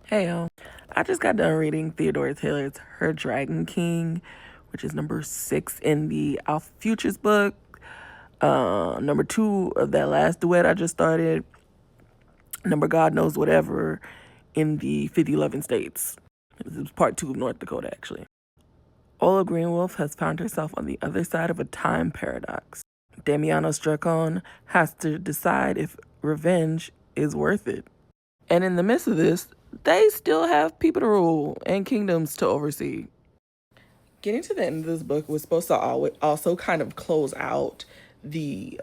Hey, I just got done reading Theodora Taylor's Her Dragon King, which is number 6 in the Alpha Futures book. Number 2 of that last duet I just started. Number God Knows Whatever in the 5011 states. This is part 2 of North Dakota, actually. Ola Greenwolf has found herself on the other side of a time paradox. Damianos Dracon has to decide if revenge is worth it. And in the midst of this, they still have people to rule and kingdoms to oversee. Getting to the end of this book was supposed to also kind of close out the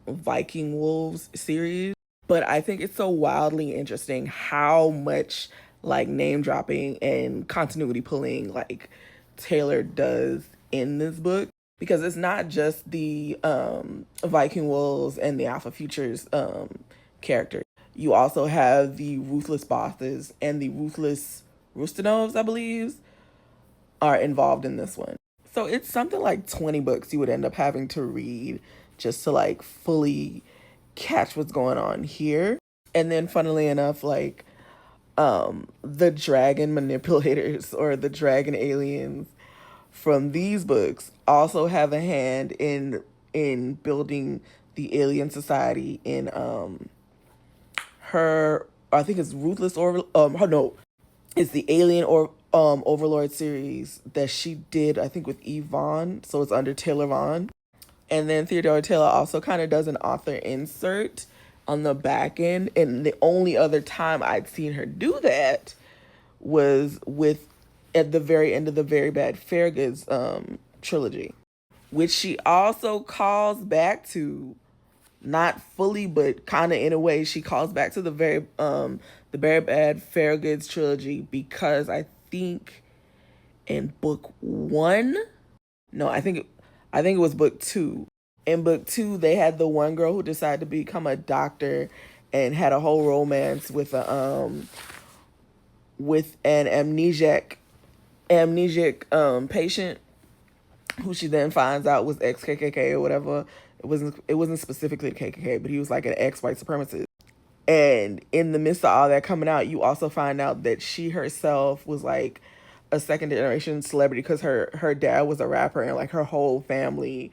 Viking Wolves series. But I think it's so wildly interesting how much like name dropping and continuity pulling like Taylor does in this book, because it's not just the Viking Wolves and the Alpha Futures characters. You also have the Ruthless Bosses and the Ruthless Rustanovs, I believe, are involved in this one. So it's something like 20 books you would end up having to read just to like fully catch what's going on here. And then funnily enough, like the dragon manipulators or the dragon aliens from these books also have a hand in building the alien society in her, I think it's Ruthless or no, it's the Alien or Overlord series that she did, I think, with Yvonne. So it's under Taylor Vaughn. And then Theodora Taylor also kind of does an author insert on the back end. And the only other time I'd seen her do that was with at the very end of the Very Bad Fairgoods trilogy, which she also calls back to, not fully, but kind of in a way. She calls back to the Very Bad Fairgoods trilogy, because I think in book 1, no, I think it was book 2. In book 2, they had the one girl who decided to become a doctor and had a whole romance with an amnesiac patient, who she then finds out was ex KKK or whatever. It wasn't specifically the KKK, but he was like an ex white supremacist. And in the midst of all that coming out, you also find out that she herself was like a second generation celebrity, because her dad was a rapper, and like her whole family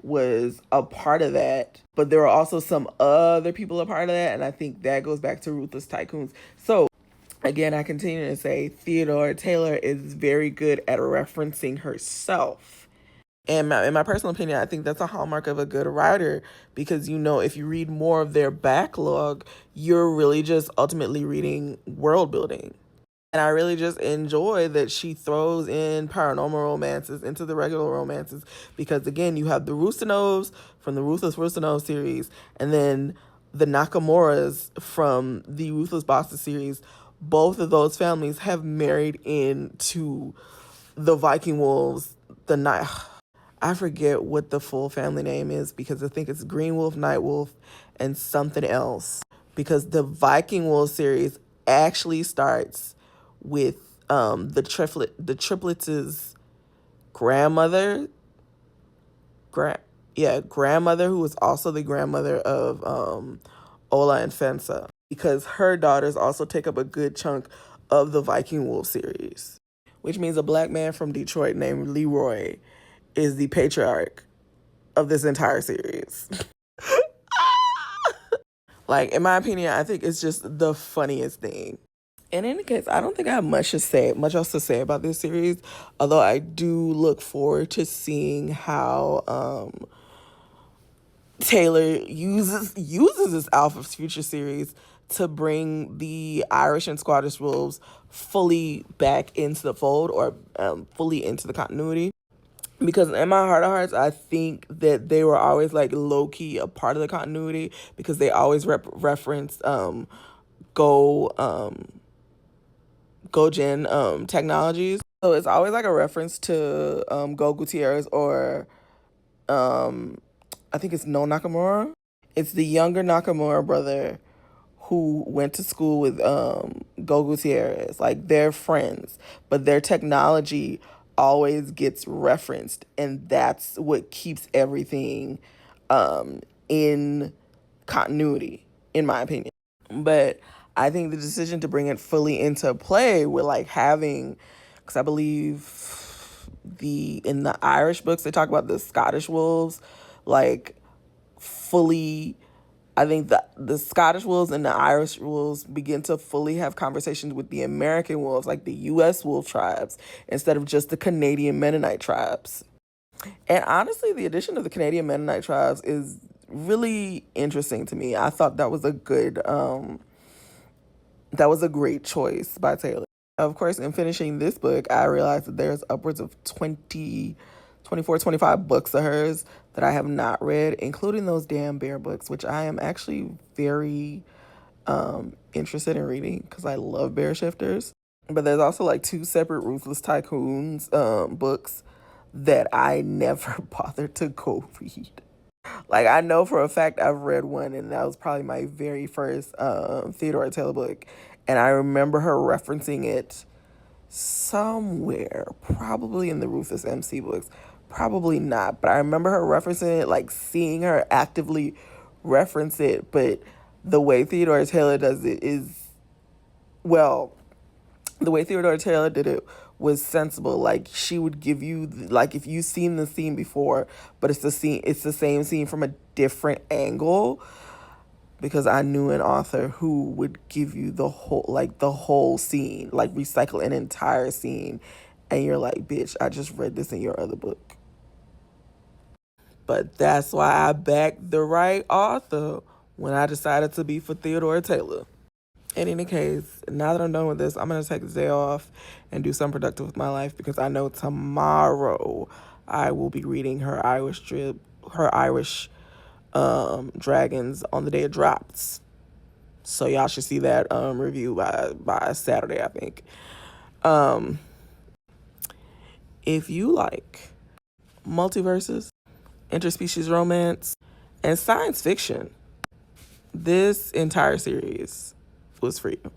was a part of that. But there were also some other people a part of that, and I think that goes back to Ruthless Tycoons. So again, I continue to say Theodore Taylor is very good at referencing herself. And in my personal opinion, I think that's a hallmark of a good writer, because, if you read more of their backlog, you're really just ultimately reading world building. And I really just enjoy that she throws in paranormal romances into the regular romances, because, again, you have the Rustanovs from the Ruthless Rustanov series, and then the Nakamuras from the Ruthless Bosses series. Both of those families have married into the Viking Wolves, the night. I forget what the full family name is, because I think it's Green Wolf, Night Wolf, and something else. Because the Viking Wolf series actually starts with the triplets' grandmother, grandmother, who was also the grandmother of Ola and Fensa, because her daughters also take up a good chunk of the Viking Wolf series, which means a black man from Detroit named Leroy is the patriarch of this entire series. Like, in my opinion, I think it's just the funniest thing. In any case, I don't think I have much else to say about this series. Although I do look forward to seeing how Taylor uses this Alpha Future series to bring the Irish and Scottish wolves fully back into the fold, or fully into the continuity. Because in my heart of hearts, I think that they were always like low key a part of the continuity, because they always referenced Go GoGen technologies. So it's always like a reference to Go Gutierrez, or I think it's No Nakamura. It's the younger Nakamura brother who went to school with Go Gutierrez. Like, they're friends, but their technology always gets referenced, and that's what keeps everything in continuity, in my opinion. But I think the decision to bring it fully into play with like having, because I believe in the Irish books they talk about the Scottish wolves, like fully. I think the Scottish wolves and the Irish wolves begin to fully have conversations with the American wolves, like the U.S. wolf tribes, instead of just the Canadian Mennonite tribes. And honestly, the addition of the Canadian Mennonite tribes is really interesting to me. I thought that was a great choice by Taylor. Of course, in finishing this book, I realized that there's upwards of 24, 25 books of hers that I have not read, including those damn bear books, which I am actually very interested in reading because I love bear shifters. But there's also like two separate Ruthless Tycoons books that I never bothered to go read. Like, I know for a fact I've read one, and that was probably my very first Theodora Taylor book. And I remember her referencing it somewhere, probably in the Rufus MC books. Probably not, but I remember her referencing it, like seeing her actively reference it. But the way Theodora Taylor does it is, well, the way Theodora Taylor did it was sensible. Like, she would give you, like, if you've seen the scene before, but it's the same scene from a different angle. Because I knew an author who would give you the whole scene, like recycle an entire scene, and you're like, bitch, I just read this in your other book. But that's why I backed the right author when I decided to be for Theodora Taylor. In any case, now that I'm done with this, I'm going to take the day off and do something productive with my life, because I know tomorrow I will be reading her Irish dragons on the day it drops. So y'all should see that review by Saturday, I think. If you like multiverses, interspecies romance, and science fiction, this entire series was for you.